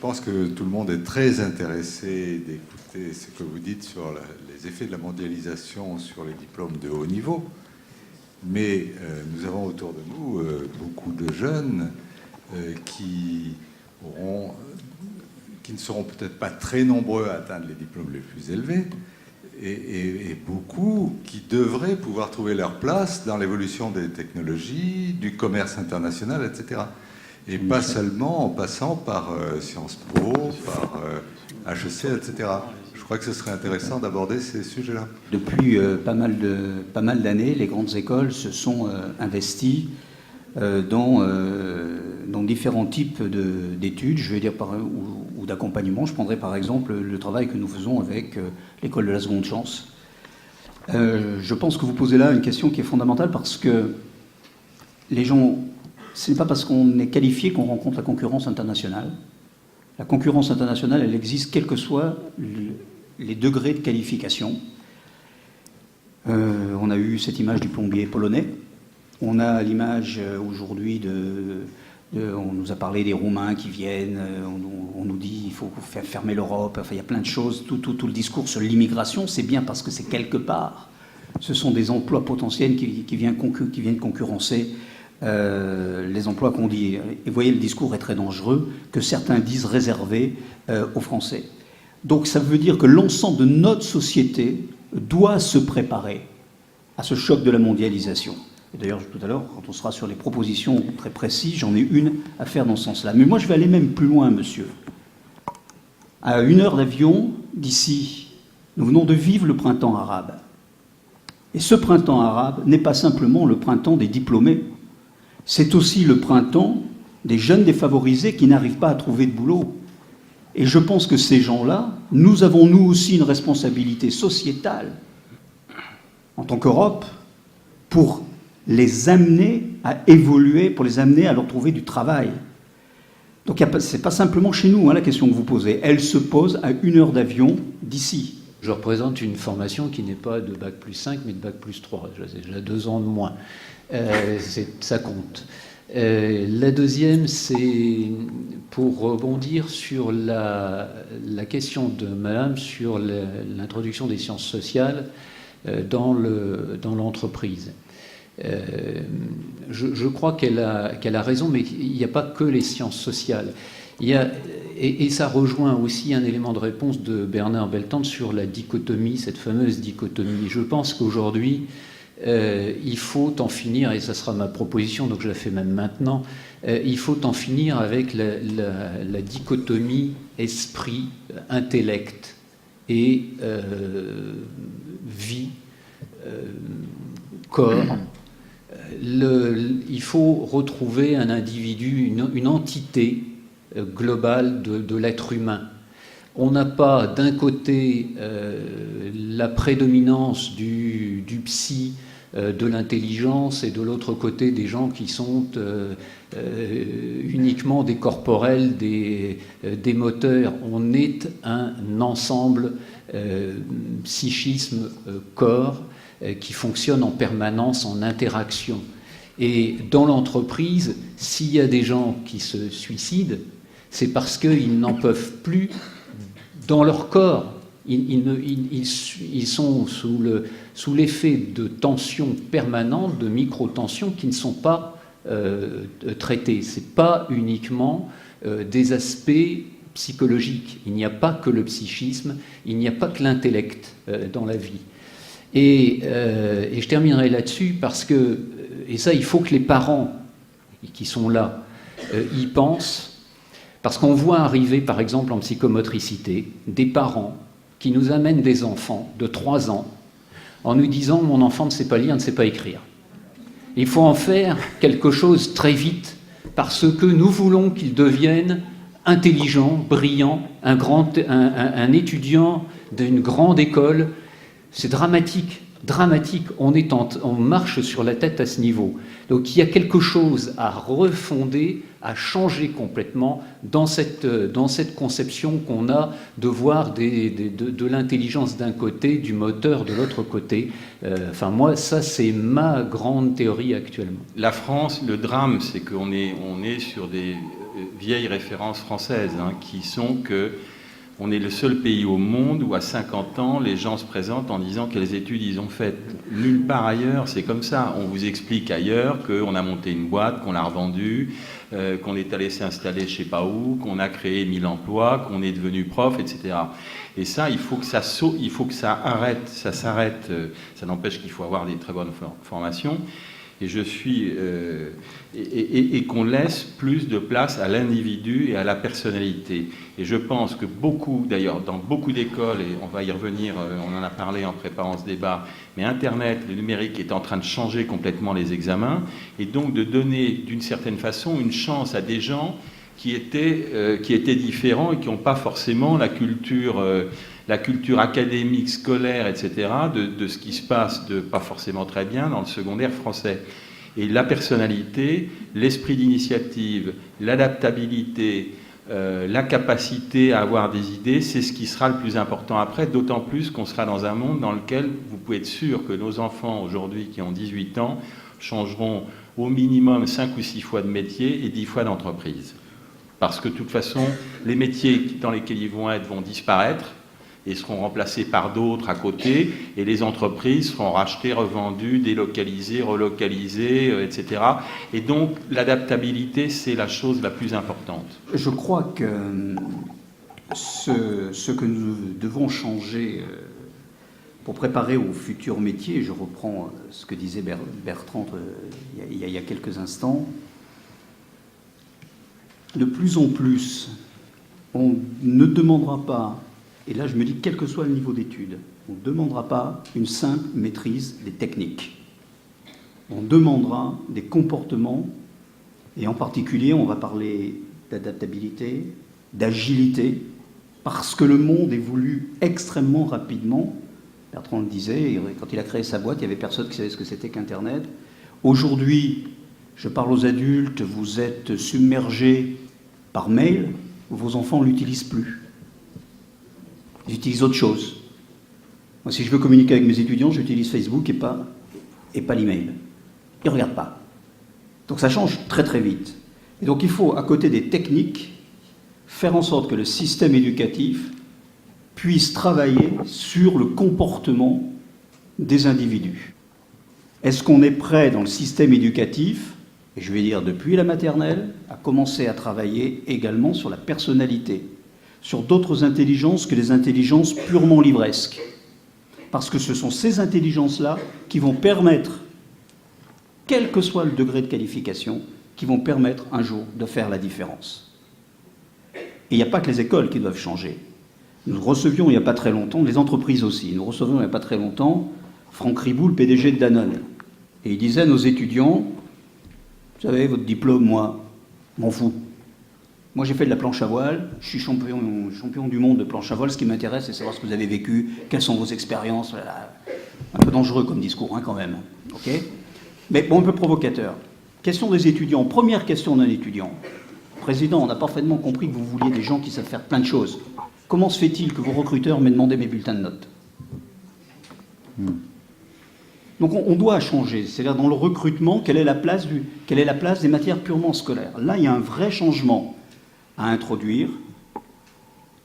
pense que tout le monde est très intéressé d'écouter ce que vous dites sur les effets de la mondialisation sur les diplômes de haut niveau. Mais nous avons autour de nous beaucoup de jeunes qui ne seront peut-être pas très nombreux à atteindre les diplômes les plus élevés, et beaucoup qui devraient pouvoir trouver leur place dans l'évolution des technologies, du commerce international, etc. Et pas seulement en passant par Sciences Po, par HEC, etc. Je crois que ce serait intéressant d'aborder ces sujets-là. Depuis pas mal d'années, les grandes écoles se sont investies dans différents types d'études, je vais dire ou d'accompagnement. Je prendrai par exemple le travail que nous faisons avec l'école de la seconde chance. Je pense que vous posez là une question qui est fondamentale parce que les gens, ce n'est pas parce qu'on est qualifié qu'on rencontre la concurrence internationale. La concurrence internationale, elle existe quels que soient les degrés de qualification. On a eu cette image du plombier polonais. On a l'image aujourd'hui on nous a parlé des Roumains qui viennent, on nous dit il faut faire fermer l'Europe, enfin il y a plein de choses, tout le discours sur l'immigration, c'est bien parce que c'est quelque part. Ce sont des emplois potentiels qui viennent concurrencer les emplois qu'on dit. Et vous voyez, le discours est très dangereux, que certains disent réservé aux Français. Donc ça veut dire que l'ensemble de notre société doit se préparer à ce choc de la mondialisation. Et d'ailleurs, tout à l'heure, quand on sera sur les propositions très précises, j'en ai une à faire dans ce sens-là. Mais moi, je vais aller même plus loin, monsieur. À 1 heure d'avion d'ici, nous venons de vivre le printemps arabe. Et ce printemps arabe n'est pas simplement le printemps des diplômés. C'est aussi le printemps des jeunes défavorisés qui n'arrivent pas à trouver de boulot. Et je pense que ces gens-là, nous avons nous aussi une responsabilité sociétale, en tant qu'Europe, pour les amener à évoluer, pour les amener à leur trouver du travail. Donc ce n'est pas simplement chez nous la question que vous posez. Elle se pose à 1 heure d'avion d'ici. Je représente une formation qui n'est pas de bac plus 5, mais de bac plus 3. J'ai déjà 2 ans de moins. Ça compte. La deuxième, c'est pour rebondir sur la question de Madame sur l'introduction des sciences sociales dans l'entreprise. Je crois qu'elle a raison, mais il n'y a pas que les sciences sociales. Et ça rejoint aussi un élément de réponse de Bernard Beltende sur la dichotomie, cette fameuse dichotomie. Je pense qu'aujourd'hui, il faut en finir, et ça sera ma proposition, donc je la fais même maintenant, il faut en finir avec la dichotomie esprit-intellect et vie, corps. Il faut retrouver un individu, une entité globale de l'être humain. On n'a pas d'un côté la prédominance du psy, de l'intelligence, et de l'autre côté des gens qui sont uniquement des corporels, des moteurs. On est un ensemble psychisme-corps qui fonctionne en permanence en interaction. Et dans l'entreprise, s'il y a des gens qui se suicident, c'est parce qu'ils n'en peuvent plus dans leur corps. Ils sont sous l'effet de tensions permanentes, de micro-tensions qui ne sont pas traitées. Ce n'est pas uniquement des aspects psychologiques. Il n'y a pas que le psychisme, il n'y a pas que l'intellect dans la vie. Et je terminerai là-dessus parce que, et ça, il faut que les parents qui sont là y pensent, parce qu'on voit arriver, par exemple, en psychomotricité, des parents qui nous amènent des enfants de 3 ans en nous disant « mon enfant ne sait pas lire, ne sait pas écrire ». Il faut en faire quelque chose très vite parce que nous voulons qu'il devienne intelligent, brillant, un étudiant d'une grande école. C'est dramatique. On marche sur la tête à ce niveau. Donc il y a quelque chose à refonder, à changer complètement dans cette conception qu'on a de voir de l'intelligence d'un côté, du moteur de l'autre côté. Enfin moi, ça c'est ma grande théorie actuellement. La France, le drame, c'est qu'on est sur vieilles références françaises, hein, qui sont que on est le seul pays au monde où à 50 ans, les gens se présentent en disant quelles études ils ont faites. Nulle part ailleurs, c'est comme ça. On vous explique ailleurs qu'on a monté une boîte, qu'on l'a revendue, qu'on est allé s'installer je sais pas où, qu'on a créé 1000 emplois, qu'on est devenu prof, etc. Et ça, il faut que ça arrête, ça s'arrête. Ça n'empêche qu'il faut avoir des très bonnes formations. Et et qu'on laisse plus de place à l'individu et à la personnalité. Et je pense que d'ailleurs, dans beaucoup d'écoles, et on va y revenir, on en a parlé en préparant ce débat, mais Internet, le numérique est en train de changer complètement les examens, et donc de donner d'une certaine façon une chance à des gens qui étaient différents et qui n'ont pas forcément la culture académique, scolaire, etc., de ce qui se passe pas forcément très bien dans le secondaire français. Et la personnalité, l'esprit d'initiative, l'adaptabilité, la capacité à avoir des idées, c'est ce qui sera le plus important après, d'autant plus qu'on sera dans un monde dans lequel vous pouvez être sûr que nos enfants aujourd'hui qui ont 18 ans changeront au minimum 5 ou 6 fois de métier et 10 fois d'entreprise. Parce que de toute façon, les métiers dans lesquels ils vont être vont disparaître et seront remplacés par d'autres à côté, et les entreprises seront rachetées, revendues, délocalisées, relocalisées, etc. Et donc, l'adaptabilité, c'est la chose la plus importante. Je crois que ce que nous devons changer pour préparer au futur métier, je reprends ce que disait Bertrand il y a quelques instants, de plus en plus, on ne demandera pas, et là je me dis quel que soit le niveau d'études, on ne demandera pas une simple maîtrise des techniques. On demandera des comportements, et en particulier on va parler d'adaptabilité, d'agilité, parce que le monde évolue extrêmement rapidement. Bertrand le disait, quand il a créé sa boîte, il n'y avait personne qui savait ce que c'était qu'Internet. Aujourd'hui, je parle aux adultes, vous êtes submergés par mail, vos enfants ne l'utilisent plus. Ils utilisent autre chose. Moi, si je veux communiquer avec mes étudiants, j'utilise Facebook et pas l'email. Ils ne regardent pas. Donc ça change très très vite. Et donc il faut, à côté des techniques, faire en sorte que le système éducatif puisse travailler sur le comportement des individus. Est-ce qu'on est prêt dans le système éducatif, et je vais dire depuis la maternelle, à commencer à travailler également sur la personnalité, sur d'autres intelligences que les intelligences purement livresques? Parce que ce sont ces intelligences-là qui vont permettre, quel que soit le degré de qualification, qui vont permettre un jour de faire la différence. Et il n'y a pas que les écoles qui doivent changer. Nous recevions il n'y a pas très longtemps, les entreprises aussi, nous recevions il n'y a pas très longtemps Franck Riboud, le PDG de Danone. Et il disait à nos étudiants, vous savez, votre diplôme, moi, m'en fous. Moi, j'ai fait de la planche à voile, je suis champion du monde de planche à voile. Ce qui m'intéresse, c'est savoir ce que vous avez vécu, quelles sont vos expériences. Voilà. Un peu dangereux comme discours, hein, quand même. Okay, mais bon, un peu provocateur. Question des étudiants. Première question d'un étudiant. Président, on a parfaitement compris que vous vouliez des gens qui savent faire plein de choses. Comment se fait-il que vos recruteurs m'aient demandé mes bulletins de notes? Donc on doit changer. C'est-à-dire dans le recrutement, quelle est la place des matières purement scolaires? Là, il y a un vrai changement à introduire.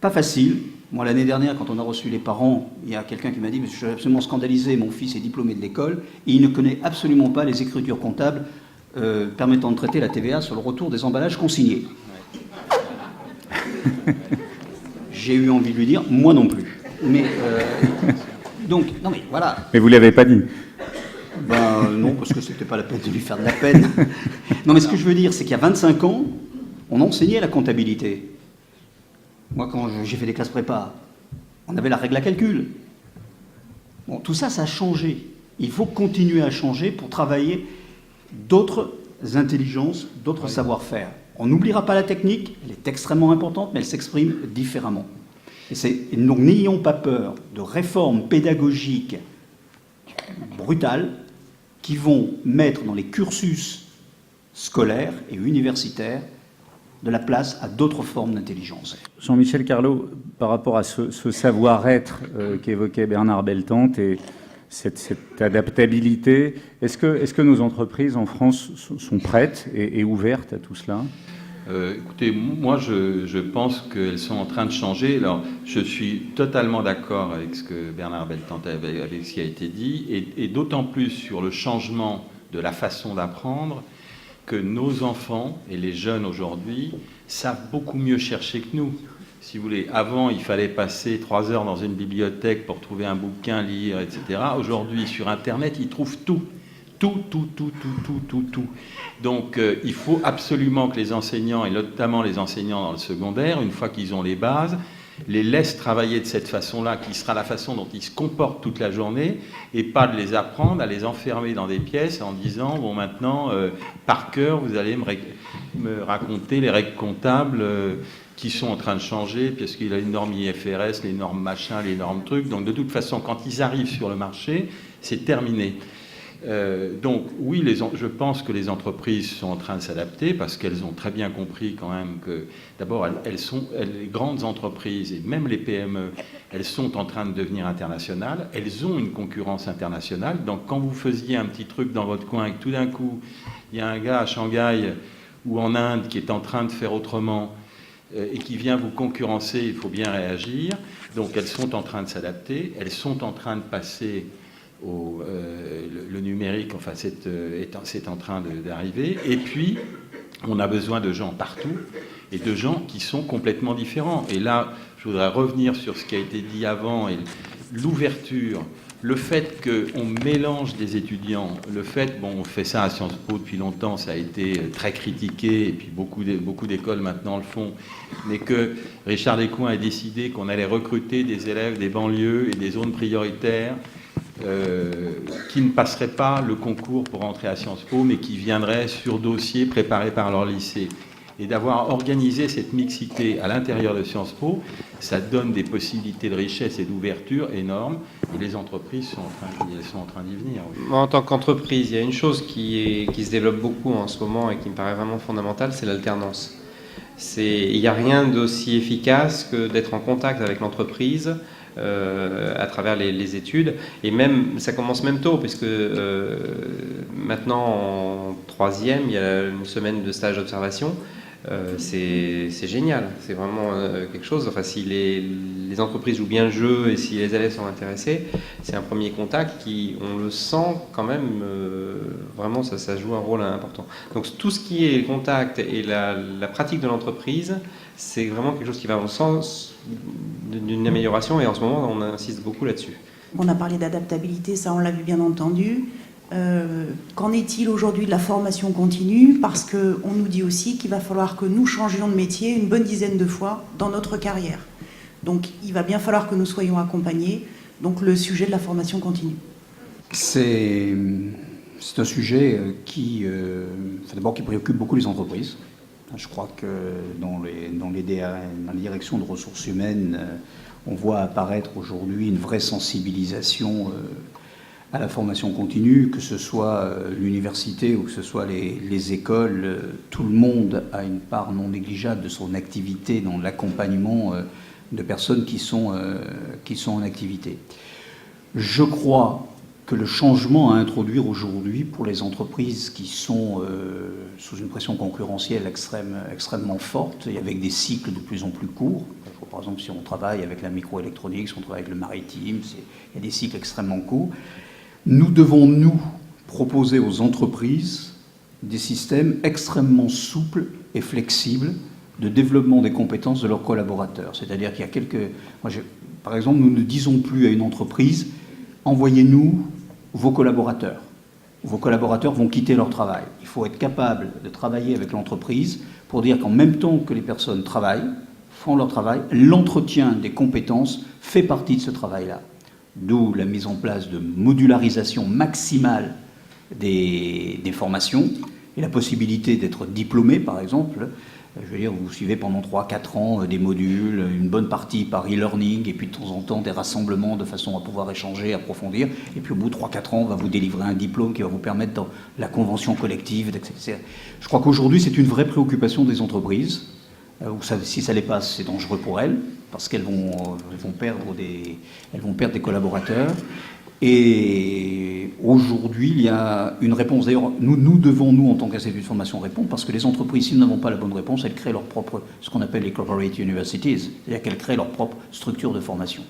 Pas facile. Moi, l'année dernière, quand on a reçu les parents, il y a quelqu'un qui m'a dit « Je suis absolument scandalisé, mon fils est diplômé de l'école et il ne connaît absolument pas les écritures comptables permettant de traiter la TVA sur le retour des emballages consignés. » J'ai eu envie de lui dire « Moi non plus. » Mais donc, non mais voilà. Mais vous ne l'avez pas dit. Ben non, parce que c'était pas la peine de lui faire de la peine. Non, mais ce que je veux dire, c'est qu'il y a 25 ans, on enseignait la comptabilité. Moi, quand j'ai fait des classes prépa, on avait la règle à calcul. Bon, tout ça, ça a changé. Il faut continuer à changer pour travailler d'autres intelligences, d'autres savoir-faire. On n'oubliera pas la technique, elle est extrêmement importante, mais elle s'exprime différemment. Et donc, n'ayons pas peur de réformes pédagogiques brutales qui vont mettre dans les cursus scolaires et universitaires de la place à d'autres formes d'intelligence. Jean-Michel Carlot, par rapport à ce savoir-être qu'évoquait Bernard Beltante et cette adaptabilité, est-ce que nos entreprises en France sont prêtes et ouvertes à tout cela ? Écoutez, moi je pense qu'elles sont en train de changer. Alors, je suis totalement d'accord avec ce que Bernard Beltante, avec ce qui a été dit, et d'autant plus sur le changement de la façon d'apprendre, que nos enfants et les jeunes aujourd'hui savent beaucoup mieux chercher que nous. Si vous voulez, avant, il fallait passer 3 heures dans une bibliothèque pour trouver un bouquin, lire, etc. Aujourd'hui, sur Internet, ils trouvent tout. Tout. Donc, il faut absolument que les enseignants, et notamment les enseignants dans le secondaire, une fois qu'ils ont les bases, les laissent travailler de cette façon-là, qui sera la façon dont ils se comportent toute la journée, et pas de les apprendre à les enfermer dans des pièces en disant, bon, maintenant, par cœur, vous allez me raconter les règles comptables qui sont en train de changer, puisqu'il y a les normes IFRS, les normes machin, les normes trucs. Donc, de toute façon, quand ils arrivent sur le marché, c'est terminé. Donc oui, je pense que les entreprises sont en train de s'adapter parce qu'elles ont très bien compris quand même que d'abord les grandes entreprises et même les PME, elles sont en train de devenir internationales, elles ont une concurrence internationale. Donc quand vous faisiez un petit truc dans votre coin et que tout d'un coup il y a un gars à Shanghai ou en Inde qui est en train de faire autrement et qui vient vous concurrencer, il faut bien réagir. Donc elles sont en train de s'adapter, elles sont en train de passer le numérique, enfin, c'est en train d'arriver. Et puis, on a besoin de gens partout et de gens qui sont complètement différents. Et là, je voudrais revenir sur ce qui a été dit avant, et l'ouverture, le fait qu'on mélange des étudiants, le fait, bon, on fait ça à Sciences Po depuis longtemps, ça a été très critiqué, et puis beaucoup d'écoles maintenant le font, mais que Richard Descoings a décidé qu'on allait recruter des élèves des banlieues et des zones prioritaires, qui ne passeraient pas le concours pour entrer à Sciences Po, mais qui viendraient sur dossier préparé par leur lycée. Et d'avoir organisé cette mixité à l'intérieur de Sciences Po, ça donne des possibilités de richesse et d'ouverture énormes. Et les entreprises sont en train d'y venir. Oui. Moi, en tant qu'entreprise, il y a une chose qui se développe beaucoup en ce moment et qui me paraît vraiment fondamentale, c'est l'alternance. Il n'y a rien d'aussi efficace que d'être en contact avec l'entreprise, à travers les études, et même ça commence même tôt, puisque maintenant en 3e il y a une semaine de stage d'observation. C'est génial, c'est vraiment quelque chose. Enfin, si les entreprises jouent bien le jeu et si les élèves sont intéressés, c'est un premier contact qui, on le sent quand même, vraiment ça joue un rôle important. Donc tout ce qui est contact et la pratique de l'entreprise, c'est vraiment quelque chose qui va dans le sens d'une amélioration, et en ce moment on insiste beaucoup là-dessus. On a parlé d'adaptabilité, ça on l'a vu bien entendu. Qu'en est-il aujourd'hui de la formation continue? Parce qu'on nous dit aussi qu'il va falloir que nous changions de métier une bonne dizaine de fois dans notre carrière. Donc il va bien falloir que nous soyons accompagnés. Donc le sujet de la formation continue. C'est un sujet qui préoccupe beaucoup les entreprises. Je crois que dans les directions de ressources humaines, on voit apparaître aujourd'hui une vraie sensibilisation à la formation continue, que ce soit l'université ou que ce soit les écoles. Tout le monde a une part non négligeable de son activité dans l'accompagnement de personnes qui sont en activité. Je crois que le changement à introduire aujourd'hui pour les entreprises qui sont sous une pression concurrentielle extrêmement forte et avec des cycles de plus en plus courts. Par exemple, si on travaille avec la microélectronique, si on travaille avec le maritime, il y a des cycles extrêmement courts. Nous devons, nous, proposer aux entreprises des systèmes extrêmement souples et flexibles de développement des compétences de leurs collaborateurs. C'est-à-dire qu'il y a par exemple, nous ne disons plus à une entreprise « envoyez-nous vos collaborateurs ». Vos collaborateurs vont quitter leur travail. Il faut être capable de travailler avec l'entreprise pour dire qu'en même temps que les personnes font leur travail, l'entretien des compétences fait partie de ce travail-là. D'où la mise en place de modularisation maximale des formations et la possibilité d'être diplômé, par exemple. Je veux dire, vous suivez pendant 3-4 ans des modules, une bonne partie par e-learning, et puis de temps en temps des rassemblements de façon à pouvoir échanger, approfondir. Et puis au bout de 3-4 ans, on va vous délivrer un diplôme qui va vous permettre dans la convention collective, etc. Je crois qu'aujourd'hui, c'est une vraie préoccupation des entreprises. Si ça les passe, c'est dangereux pour elles, parce qu'elles vont perdre des collaborateurs. Et aujourd'hui, il y a une réponse. D'ailleurs, nous devons, nous, en tant qu'institut de formation, répondre, parce que les entreprises, si nous n'avons pas la bonne réponse, elles créent leur propre, ce qu'on appelle les corporate universities, c'est-à-dire qu'elles créent leur propre structure de formation.